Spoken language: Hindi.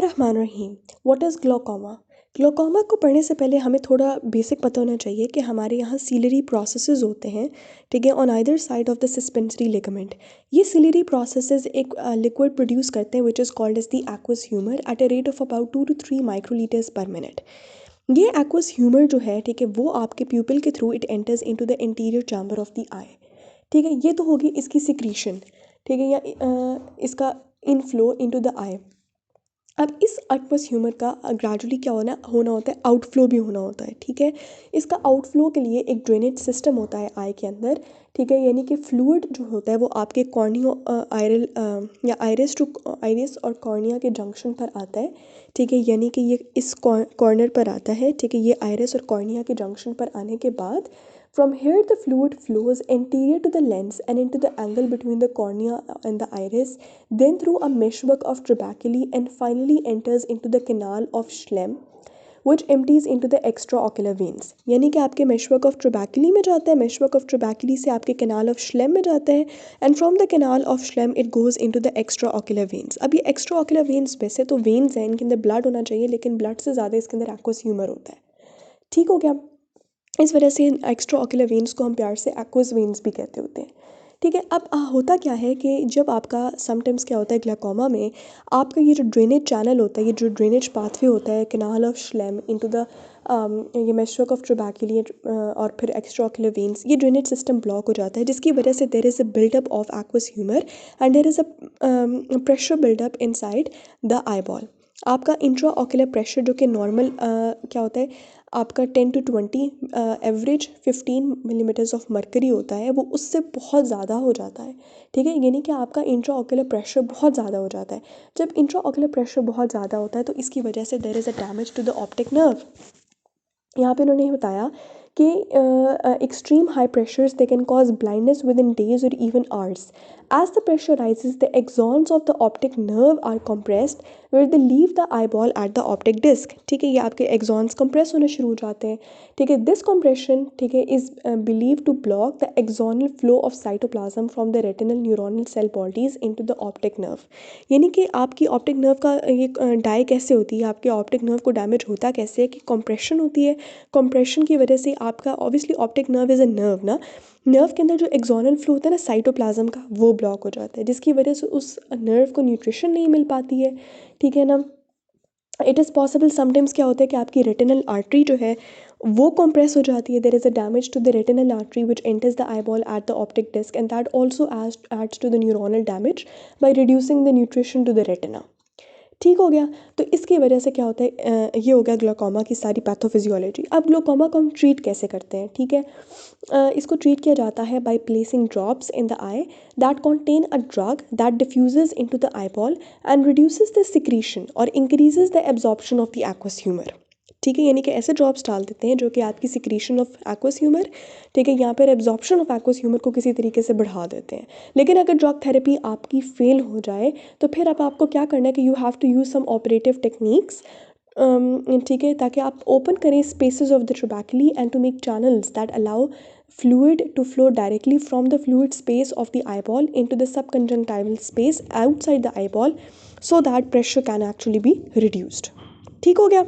बिस्मिल्लाहिर्रहमानिर्रहीम। What is glaucoma? ग्लोकोमा को पढ़ने से पहले हमें थोड़ा बेसिक पता होना चाहिए कि हमारे यहाँ सिलरी प्रोसेसेस होते हैं, ठीक है, on either side of the suspensory ligament. ये सिलरी प्रोसेसेस एक लिक्विड प्रोड्यूस करते हैं which is called as the aqueous humour at a rate of about 2 to 3 microlitres per minute. ये एक्वस ह्यूमर जो है, ठीक है, वो आपके प्यूपिल के through it enters into the interior chamber of the eye. ठीक है, ये तो होगी इसकी सिक्रीशन, ठीक है, या इसका इनफ्लो इनटू द आई। अब इस एक्वस ह्यूमर का ग्रेजुअली क्या होना होता है, आउटफ्लो भी होना होता है, ठीक है। इसका आउटफ्लो के लिए एक ड्रेनेज सिस्टम होता है आई के अंदर, ठीक है, यानी कि फ्लूइड जो होता है वो आपके कॉर्नियो आयरल या आइरिस और कॉर्निया के जंक्शन पर आता है, ठीक है, यानी कि ये इस कॉर्नर पर आता है, ठीक है, ये आइरिस और कॉर्निया के जंक्शन पर आने के बाद from here the fluid flows anterior to the lens and into the angle between the cornea and the iris, then through a meshwork of trabeculae and finally enters into the canal of Schlemm which empties into the extraocular veins। यानी कि आपके meshwork of trabeculae में जाता है, meshwork of trabeculae से आपके canal of Schlemm में जाता है, and from the canal of Schlemm it goes into the extraocular veins। अब ये extraocular veins वैसे तो veins हैं, इनके अंदर blood होना चाहिए, लेकिन blood से ज़्यादा इसके अंदर aqueous humor होता है, ठीक हो गया। इस वजह से एक्स्ट्रा ऑक्यूलर वेन्स को हम प्यार से एक्वस वेन्स भी कहते होते हैं, ठीक है। अब होता क्या है कि जब आपका समटाइम्स क्या होता है ग्लाकोमा में, आपका ये जो ड्रेनेज चैनल होता है, ये जो ड्रेनेज पाथवे होता है canal of Schlemm into the ये मेशवर्क ऑफ ट्रबैक्यूली और फिर एक्स्ट्रा ऑक्यूलर वेन्स, ये ड्रेनेज सिस्टम ब्लॉक हो जाता है, जिसकी वजह से there is a buildup of aqueous humour and there is a pressure buildup inside the I ball. आपका इंट्रा ऑक्यूलर प्रेशर जो कि नॉर्मल क्या होता है आपका 10 to 20 average 15 millimetres of mercury होता है, वो उससे बहुत ज़्यादा हो जाता है, ठीक है, यानी कि आपका इंट्रा ऑक्यूलर प्रेशर बहुत ज़्यादा हो जाता है। जब इंट्रा ऑक्यूलर प्रेशर बहुत ज़्यादा होता है तो इसकी वजह से there is a damage to the optic nerve. यहाँ पे उन्होंने बताया कि extreme high pressures they can cause blindness within days or even hours. As the pressure rises, the axons of the optic nerve are compressed where they leave the eyeball at the optic disc। ठीक है, ये आपके axons compress होने शुरू हो जाते हैं, ठीक है। This compression, ठीक है, is believed to block the axonal flow of cytoplasm from the retinal neuronal cell bodies into the optic nerve। यानी कि आपकी ऑप्टिक नर्व का ये डाई कैसे होती है, आपके ऑप्टिक नर्व को डैमेज होता कैसे है कि कंप्रेशन होती है। कंप्रेशन की वजह से आपका obviously optic nerve is a nerve ना, नर्व के अंदर जो एक्सोनल फ्लो होता है ना साइटोप्लाज्म का, वो ब्लॉक हो जाता है, जिसकी वजह से उस नर्व को न्यूट्रिशन नहीं मिल पाती है, ठीक है ना। इट इज़ पॉसिबल समटाइम्स क्या होता है कि आपकी रेटिनल आर्टरी जो है वो कंप्रेस हो जाती है, there is a damage to the retinal artery which enters the I ball at the optic disc and that also adds to the neuronal damage by reducing the nutrition to the retina, ठीक हो गया। तो इसकी वजह से क्या होता है, ये हो गया ग्लोकोमा की सारी पैथोफिजियोलॉजी। अब ग्लोकोमा को हम ट्रीट कैसे करते हैं, ठीक है, इसको ट्रीट किया जाता है by placing drops in the eye that contain a drug that diffuses into the eye ball and reduces the secretion और increases the absorption of the aqueous humour, ठीक है, यानी कि ऐसे ड्रॉप्स डाल देते हैं जो कि आपकी सिक्रीशन ऑफ एक्वस ह्यूमर, ठीक है, यहाँ पर एब्जॉर्प्शन ऑफ एक्वस ह्यूमर को किसी तरीके से बढ़ा देते हैं। लेकिन अगर ड्रग थेरेपी आपकी फेल हो जाए तो फिर अब आपको क्या करना है कि you have to use some operative techniques, ठीक है, ताकि आप ओपन करें spaces of the trabeculae and to make channels that allow fluid to flow directly from the fluid space of the eyeball into the subconjunctival space outside the eyeball so that pressure can actually be reduced। ठीक हो गया।